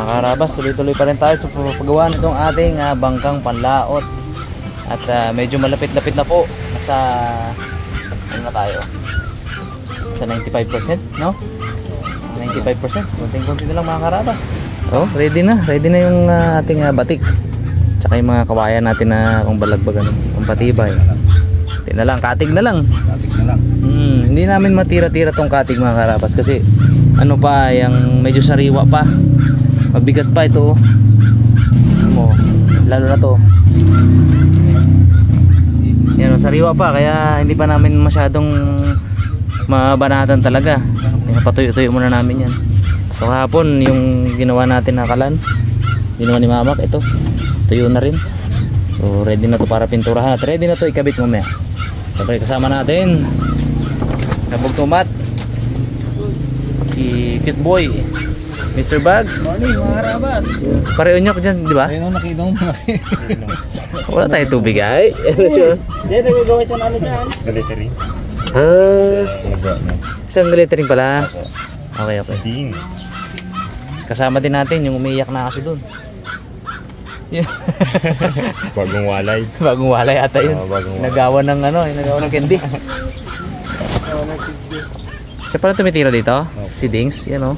Karabas, tuloy-tuloy pa rin tayo sa paggawa nitong ating bangkang panlaot. At medyo malapit-lapit na po. Nasa ano na tayo? Sa 95%, no? 95%. Kunting-kunti na lang mga karabas. Oh, ready na yung ating batik. Tsaka yung mga kawayan natin na pang balagbag, ano, pang patibay. Hindi na lang, katig na lang. Katig na lang. Hindi namin matira-tira tong katig mga karabas kasi ano pa, yung medyo sariwa pa. Mabigat pa ito. Mo, lalo na to. Yan, sariwa pa kaya hindi pa namin masyadong mabanatan talaga. Patuyo-tuyo muna namin yan. So hapon yung ginawa natin na kalan, ginawa ni Mamak, ito tuyo na rin. So ready na to para pinturahan at ready na to ikabit mamaya. Siyempre kasama natin nabugtumat si Cute Boy, Mr. Bugs. Morning mga karabas. Pareho nyo ko dyan, di ba? Ayun, nakinom. Wala tayo tubig ay. Hindi, nagagawa siya na ano dyan. Glittering. Isang glittering pala. Okay. Ding. Kasama din natin yung umiiyak na kasi dun. Bagong walay. Bagong walay ata yun. Bagong walay. Nagawa ng ano, nagawa ng candy. Siya pala tumitira dito? Si Dings, yan o.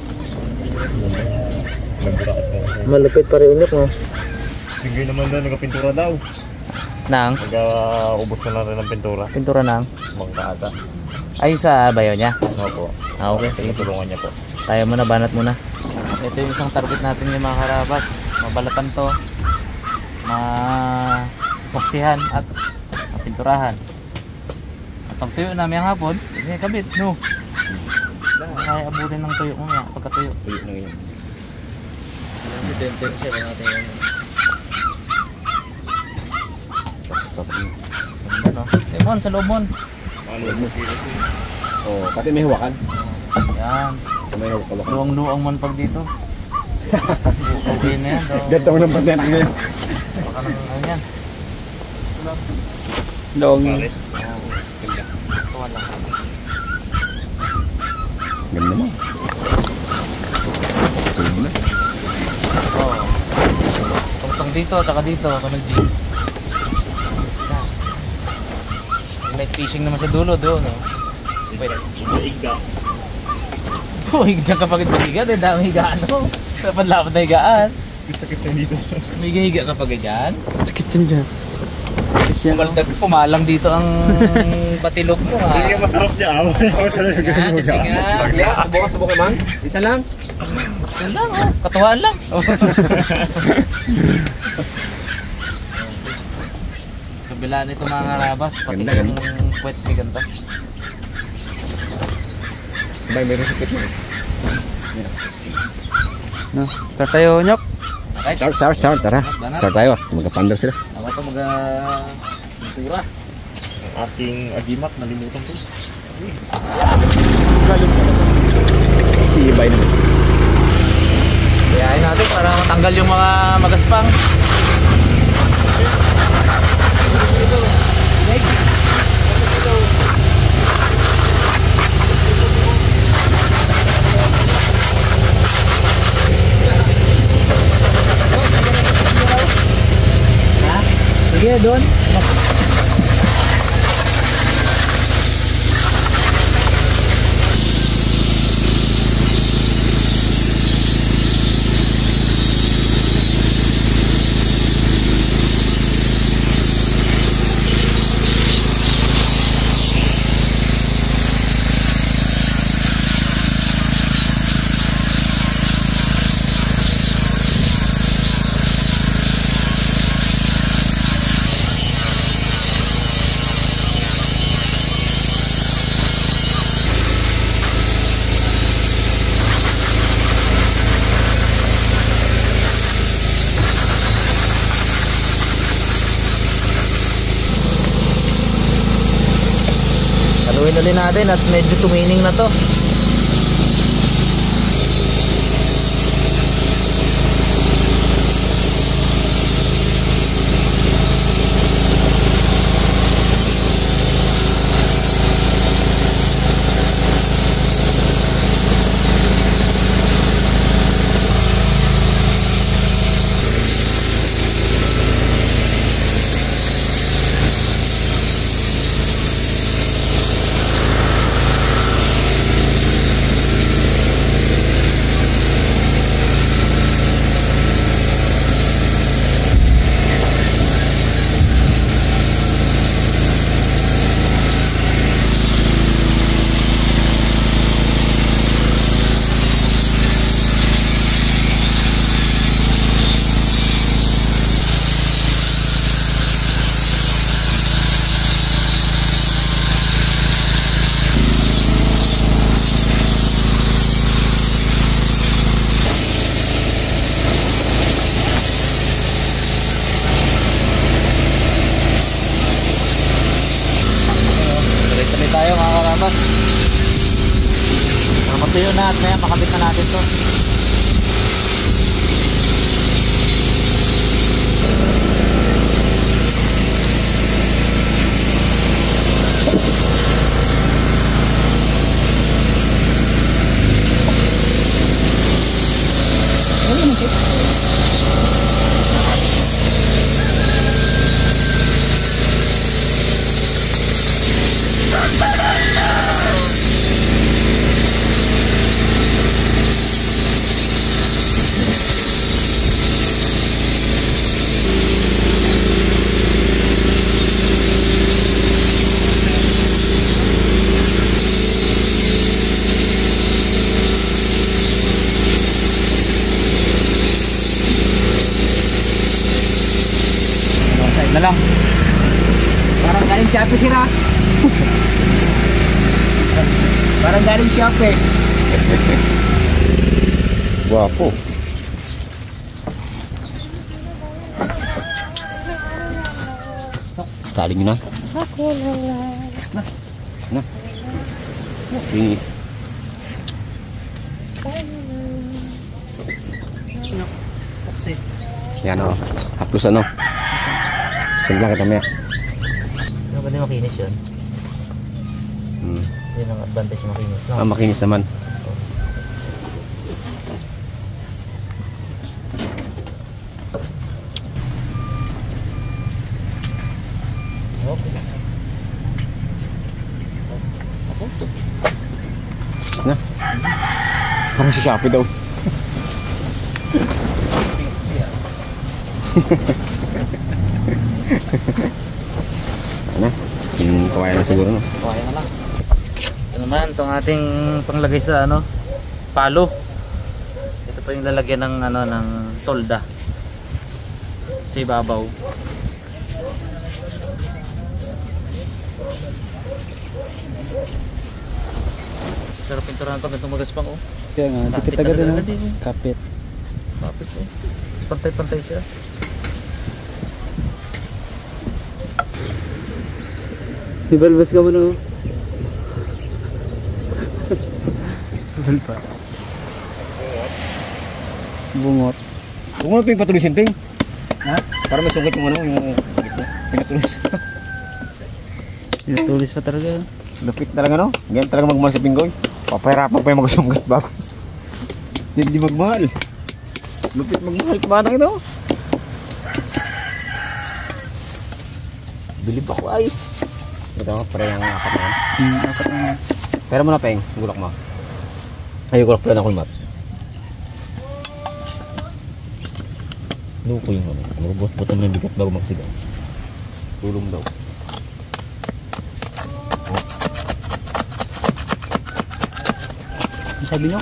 Malupit pa rin ulit mo. Sige naman daw, nagpintura daw. Nang? Nag-ubos na lang rin ng pintura. Pintura nang? Bangka ata. Ay, sa bayo niya? Opo. Okay. Sige, tulungan niya po. Tayo muna, banat muna. Ito yung isang target natin yung mga karabas. Mabalatan to. Mapoksihan at mapinturahan. At pag tuyo namin ang hapon, hindi kabit, no? Kaya abutin ng tuyo mamaya, pagkatuyo. Tuyo na ngayon. Dito siya, kung natin yun. Ano? Lemon, sa lobon. Oh, pati may hawakan. Yan. May hawakan. Luwang-luwang man pag dito. Okay na yan. Ganto mo ng pantena ngayon. Baka nang ano yan. Long. Wala. Ganda mo. Sunog na. Oo. Tungtong dito, tsaka dito. Kanag-jeep. Night fishing naman sa dulo doon. Iga. Uy, dyan kapag higa, dami higaan mo. Lapad-lapad na higaan. Sakit na dito. May higa kapag dyan. Sakit yan dyan. Pumaldag, pumalang dito ang batilog mo ha. Hindi ka masarap niya. Masarap Yan, kasi nga. Subukan man. Isa lang. Yan lang ha, katuwaan lang. Kabila nito mga karabas, pati Ganda, yung puwet may ganda. Sabay, meron sakit na. No, start tayo, Nyok. Alright. Start, tara. Start tayo. Magkapandar sila. Ako ito pintura. Ang ating agimat, nalimutan ko. Tibay naman. Kayain natin para matanggal yung mga magaspang. Sige, doon. Haluin ulit natin at medyo tumining na to. tuyo na at maya makabit na natin to. Side na lang. Parang galing Shopee sila. Parang galing Shopee. Guwapo. Tali nyo na. Na. Ini. Yan o. Haplos ano. Tingnan kita maya. Ano ba din makinis yun? Hmm. Yun ang advantage makinis, no? Makinis naman. Okay. Na. Parang si Shopee daw. Ano? Kawaya na siguro, no? Okay na lang. Ito naman, itong ating panglagay sa ano, palo. Ito pa yung lalagyan ng ano, ng tolda sa ibabaw. Sarap pinturahan pag itong magaspang, oh. Kaya nga, Kapit dikit agad talaga na. agad eh. Kapit. Kapit, oh. Pantay-pantay siya. Ibalbas ka mo na. Ibalbas. Bungot. Kung ano ito yung patulisin, Ting? Ha? Para may sungkit yung ano, yung pinatulis. Tulis pa talaga. Lupit talaga, no? Ganyan talaga magmahal si Pinggoy. Papahirapan pa yung magsungkit bago. Hindi magmahal. Lupit magmahal. Kumanang ito. Bilib ako ay. Ito, pare yung apat na yan. Apat na. Pera mo na, Peng. Gulak mo. Ay, gulak pala na kulmat. Luko yung ano. Mabot-botan mo yung bigat bago magsigaw. Tulong daw. Ang sabi nyo?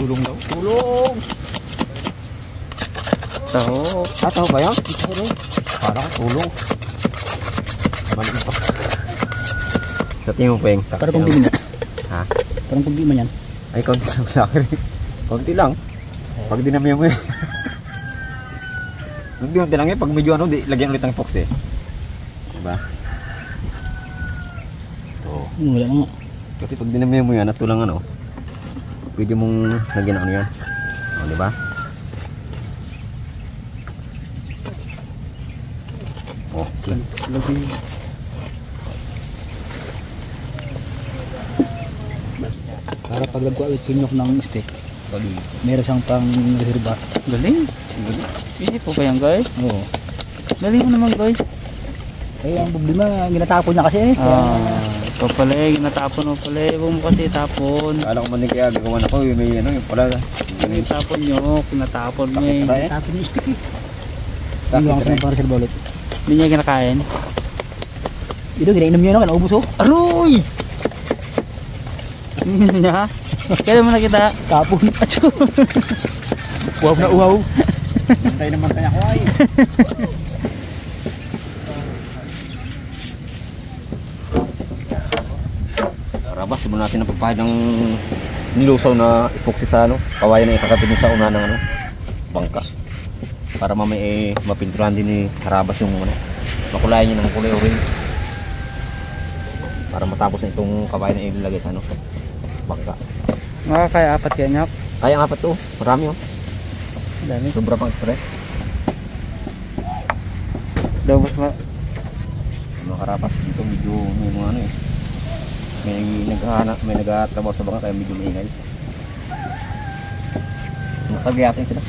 Tulong daw. Tulong! Taho. Taho ba yan? Parang tulong. Maliit pa. Sa tingin mo, Peng. Parang kung di mo. Ha? Parang kung di mo yan. Ay, konti sa akin. Konti lang. Pag dinamihan mo yan. Pag di mo tinangin, pag medyo ano, di, lagyan ulit ng epox eh. Diba? Ito. Wala na nga. Kasi pag dinamihan mo yan, at tulang ano, pwede mong lagyan ng ano yan. O, diba? Okay. Lagi. Para pag lagwa ulit sinyok ng stick, meron siyang pang reserva. Galing. Hindi po ba yan, guys? Oo. Galing mo naman, guys. Eh, ang problema, ginatapon na kasi eh. Ito pala eh, ginatapon mo pala eh. Huwag mo kasi tapon. Kala ko man din kaya gagawa na ko, may ano, yung pala. Yung tapon nyo, kinatapon mo eh. Tapon yung stick eh. Sakit Iwan ko rin. ng para reserva ulit. Hindi niya kinakain. Ito, ginainom nyo na, naubos oh. Aroy! Hindi niya ha? Kailan mo nakita? Tapon. Uhaw na uhaw. Tayo naman kaya ko ay. Rabas, simulan natin ang pagpahid ng nilusaw na epoxy sa ano. Kawayan na ikakapit nyo sa una ng ano, bangka. Para mamaya mapinturahan din ni Harabas yung ano, makulayan niya ng kulay orange. Para matapos na itong kawayan na ilalagay sa ano, bangka. Makakaya apat kaya nyok. Kaya nga pa to. Marami oh. Dami. Sobra pang express. Daw mas Mga karapas dito medyo may mga ano eh. May nagtatrabaho sa baka kaya medyo maingay. Nakagayatin sila.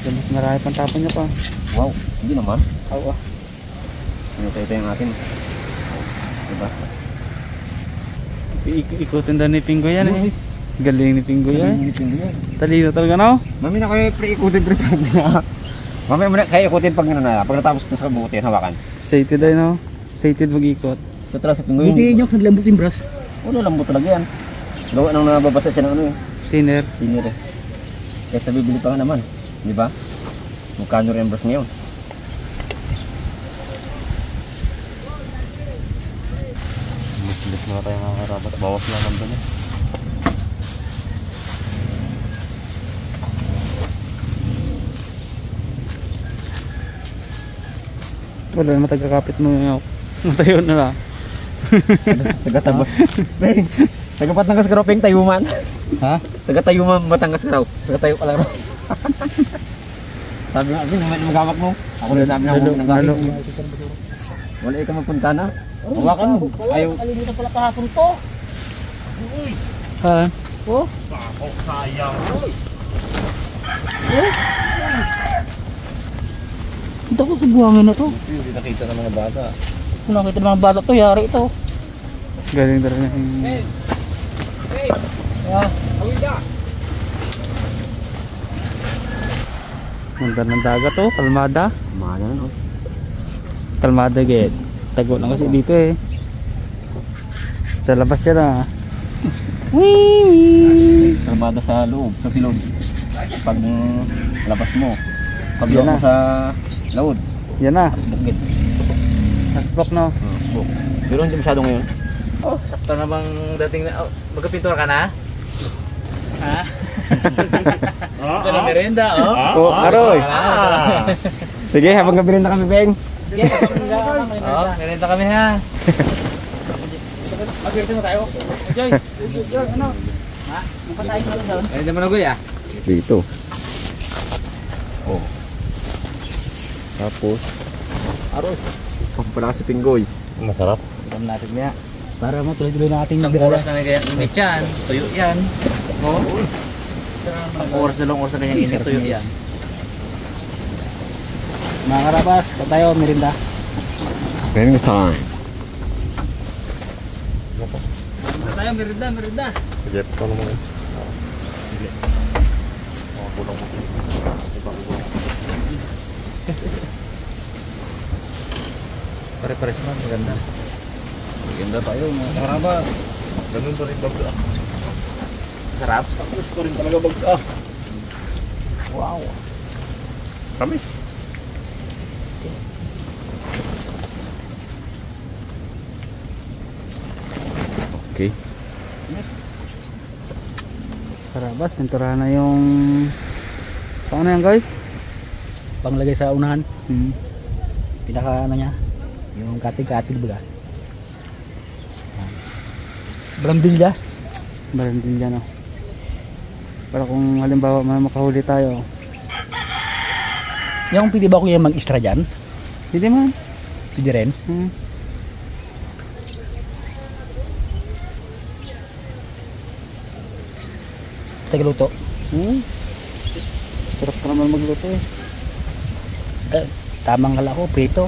mas marami pang tapon niya pa. Wow, hindi naman. Oo. Ano tayo yung atin. Diba? Ikutin daw ni Pinggo yan eh. Galing ni Pinggo yan. Hindi. Talino talaga no? Mami na kayo pre-ikutin Mamaya mo na kayo ikutin pag ano na. Pag natapos ko sa kabutin, hawakan. Excited ay no? Excited mag-ikot. Tutula sa pinggoy. Hindi nyo naglambot yung brush. Wala, lambot talaga yan. Gawa nang nababasa siya ng ano eh. Thinner. Sinir eh. Kaya bibili pa nga naman. Di ba? Magkano rin ang brush ngayon? Mas na tayo mga karabat. Bawas na lang doon eh. Wala naman tagakapit mo yung matayo na lang. Taga-taba. Taga-Batangas ka raw, Peng, Tayuman. Ha? Taga-Tayuman, Batangas ka raw. Taga-Tayo ka lang raw. Sabi nga, naman magamak mo. Ako rin sabi nga mo ng galing. Wala ikaw magpunta na. Hawakan mo. Ayaw. Kalimutan pala kahapon to. Ha? Oh. Sayang. Kita ko sa buhangin na to. Hindi nakita ng mga bata. Kung nakita ng mga bata to, yari ito. Galing talaga. Ganda ng dagat to, kalmada. Mahal na no. Kalmada ged. Tago lang kasi dito eh. Sa labas siya na. Wee! Trabada sa loob, sa silog. Pag labas mo. Pag Yan mo na. sa laod. Yan na. Bukid. Hasbok no. Pero hindi masyado ngayon. Oh, sakto na bang dating na... Oh, magpintura ka na? Ha? Ito na merenda, oh. Oh, aroy. Sige, habang gabi rin na kami, Beng. Oh, merenda kami ha. Mag-irito na tayo. Enjoy. Ano? Ha? Magpatayin ka lang doon. Merenda mo na guya. Dito. Oh. Tapos, Aroy. pampala si Pinggoy. Masarap. Tignan natin niya. Para mo tuloy-tuloy natin Isang oras na kanyang init yan. Tuyo yan. Oh. Isang oras na lang oras na kanyang init. Tuyo yan. Mga karabas, tayo merinda. Peng time. Tayo merinda. Sige, ito naman. Pare-pares man, maganda. Maganda tayo, mga karabas. Ganun pa rin bagsa. Sarap. Tapos ko rin talaga bagsa. Wow. Kamis. Okay. Karabas, pinturahan na yung... Paano yan, guys? Panglagay sa unahan. Pinaka ano niya? Yung katig-katig baga. Brambilya. Meron din dyan, oh. Para kung halimbawa may makahuli tayo. Yung pili ba ko yung mag-extra dyan? Hindi man. Pwede rin. Tagaluto. Sarap ka naman magluto eh. Tamang kala ko, prito.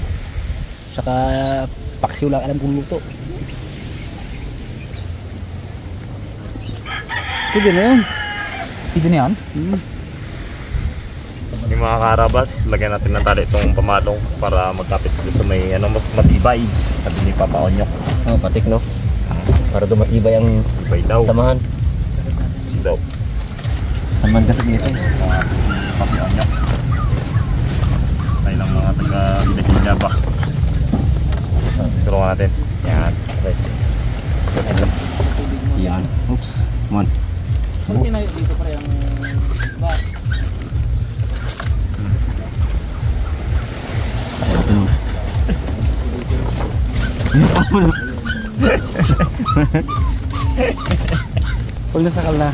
Saka paksiw lang alam kong luto. Pwede na yun. Pwede na yan? Yung mga karabas, lagyan natin ng tali itong pamalong para magkapit dito sa may ano, mas matibay. Sabi ni Papa Onyok. Oh, patik no. Para dumatibay ang Tibay daw. samahan. Daw. Samahan kasi dito. Papa Onyok. Tayo lang mga taga-Bidakila ba. Turuan natin. Yan. Okay. Yan. Oops. Come on. Buti na dito pa rin ang isba. Pag nasakal na.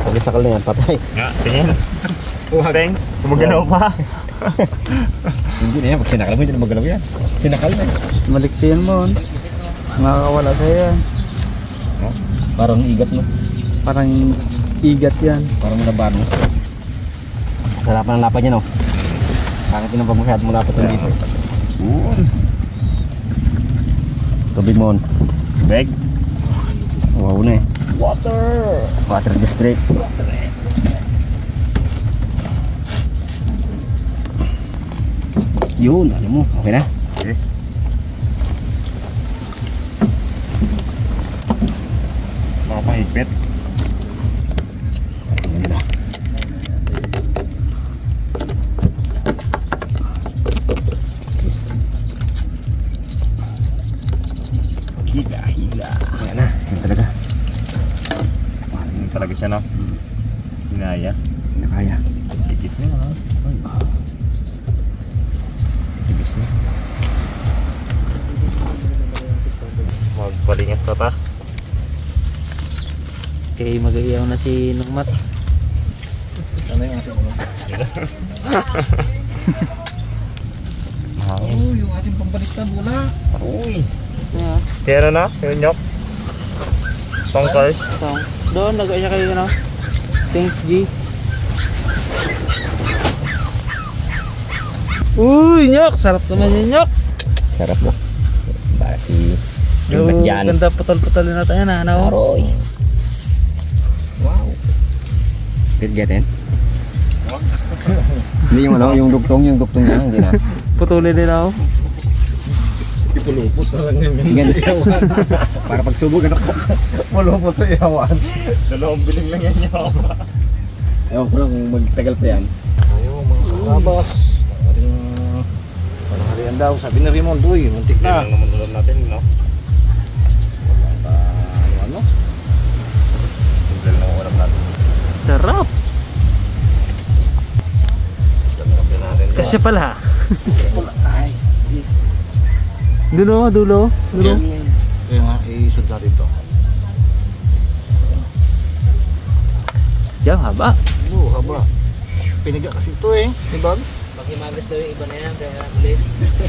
Pag isakal na yan, patay. Nga, tingin. Teng, gumagalaw pa. Hindi na yan, pag sinakal mo, hindi na magalaw yan. Sinakal na. Maliksiyan mo. Makakawala sa'yo yan. Parang igat mo. Parang igat yan. Parang nabanos. Sarapan ang lapan niya, no? Bakit yun ang pagmasyad mo lapat ng dito? Tubig mo. Beg. Wow na eh. Water. Water district. Yun, alam mo. Okay na? Okay. Makapahigpit. Ganda. Hila. Ayan na. Ayan talaga. Hindi talaga siya, no? Sinaya. Hindi kaya. Higit niya, ha? Tibis na. Magpalingas ka ta. Okay, mag-iyaw na si Nungmat. Ano yung ating mga? Yung ating pambaliktad wala. Uy. Yeah. Kaya ano na? Yung nyok? Tongkay? So, doon, nag-iyaw kayo na. Thanks, G. Uy, Nyok! Sarap naman yung Nyok! Sarap no? Basi. Yung badyan. Ganda putol-putolin natin yan, ano? Aroy. Wow. Did get in? Hindi yung ano, yung dugtong niya, hindi na. Putulin din ako. Ipulupot na lang yan. Para pagsubog ano. Malupot sa iyawan. Dalawang biling lang yan niya. Ewan ko na kung magtagal pa yan. Ayaw mga karabas. Ating panaharian daw. Sabi ni Raymond, uy, muntik Hindi na. lang naman ulam natin, no? Ano? Hindi lang naman ulam natin. Sarap! Kapi natin. Kasya pala. Ay. Dulo. Kaya nga, isod natin ito. Diyan, haba. Oo, haba. Piniga kasi ito eh. Diba? Panghimagas daw yung iba na yan, kaya ulit.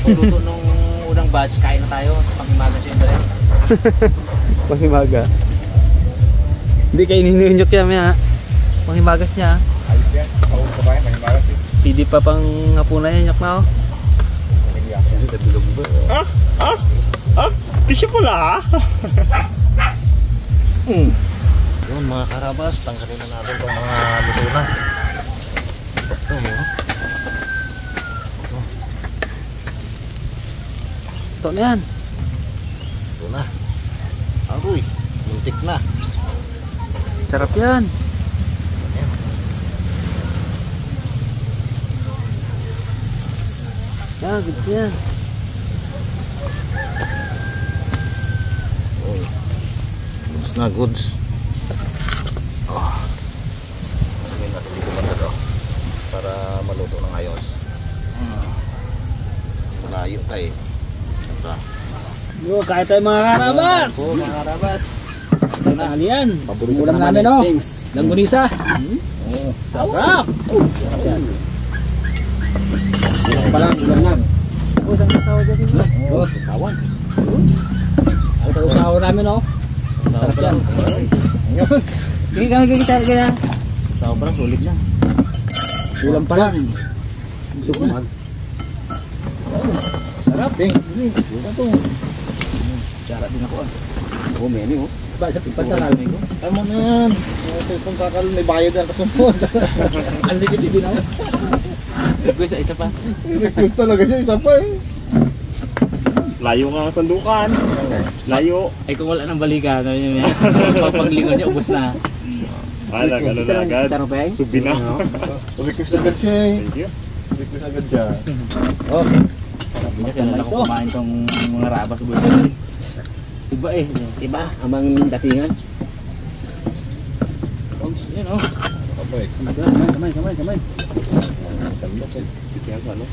Pagluto nung unang batch, kain na tayo. Panghimagas yung iba rin. Panghimagas. Hindi kayo ninunyok yan, ha? Panghimagas niya. Ayos yan. Pawag ka ba yan? Mahimagas eh. Pwede pa pang hapunan yan, nyok na, oh. Tisyo pala, ha? Yun mga karabas, tanggalin na natin itong mga luto na. Ito mo. Ito na yan. Ito na. Aroy, muntik na. Sarap yan. Yan, goods na yan. Goods na, goods. Sabihin natin dito banda to. Para maluto ng ayos. Malayo tayo. Siyempre. Yo, kahit tayo mga karabas. Mga karabas. Ano yan? Ulam namin, no? Langgunisa. Sarap. Ulam na. Oh, saan usawa dyan? Oh, Kawan. ang usawa namin, no? Sarap yan. Sige kami kikita kaya. Sawa pa lang, sulit na. Ulam pa lang. Busog na. Sarap. Bing, bing. Buka to. Cara din ako ah. Oh, menu oh. Pa sa pagkakal mo. Tama na yan. Cellphone kakal, may bayad yan kasunod. Unlimited din ako. Guys, isa pa. Request talaga siya, isa pa eh. Layo nga ang sandukan. Layo. Ay kung wala nang balikan, ano yun yan. Paglingon niya, ubos na. Gano'n na agad. Subi na. Request agad siya eh. Thank you. Request agad siya. Oh. Sabi niya, kailan ako kumain tong mga rabas sa bulkan. Iba eh. Diba? Amang datingan. Yun oh. Okay. Kamay. Sandok eh. Kaya ano?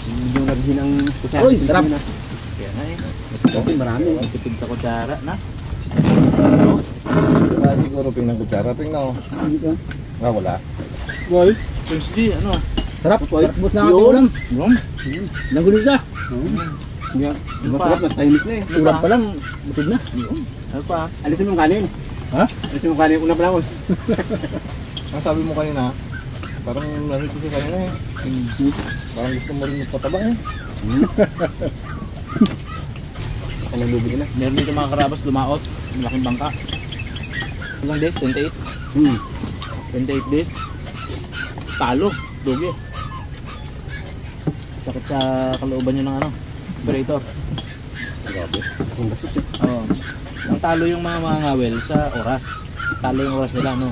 Yung naghinang kutsara. Uy, sarap. Kaya na eh. Okay, marami. Tipid sa kutsara na. Diba siguro ping ng kutsara, ping na. Ah, wala. Guys, Wednesday, ano? sarap. Sarap bot lang ating ulam. Nanggulit siya. Masarap na tahimik na eh. Ulam pa lang, butod na. Ano pa? Alisin mo yung kanin. Ha? Alisin mo yung kanin, una pa lang. Ang sabi mo kanina, parang narinig ko kanina eh. Parang gusto mo rin magpataba eh. Anong lubig na? Meron dito mga karabas lumaot. Malaking bangka. Ilang days? 28? 28 days. Talo. Dugi. Sakit sa kalooban nyo ng ano. Operator. Grabe. Ang basis eh. Oo. Ang talo yung mga ngawel sa oras. Talo yung oras nila, no?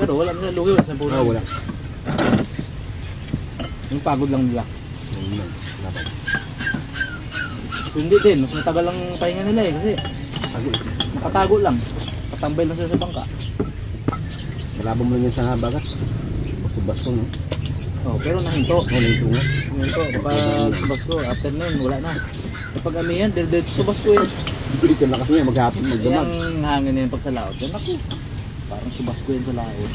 Pero wala na lugi. Wala sa puno. Wala. Yung pagod lang nila. Hindi din. Mas matagal lang pahinga nila eh. Kasi nakatago lang. Katambay lang sila sa bangka. Malabang mo lang yan sa bagat. Baso-baso no? Oh, pero nahinto. Nahinto nga. Nahinto. Kapag subas ko, after nun, wala na. Kapag amihan, diretso subas ko yan. Pilit yung lakas niya, maghapon, magdamag. Yung hangin na yun pag sa laot. Yan ako. Parang subas ko yan sa laot.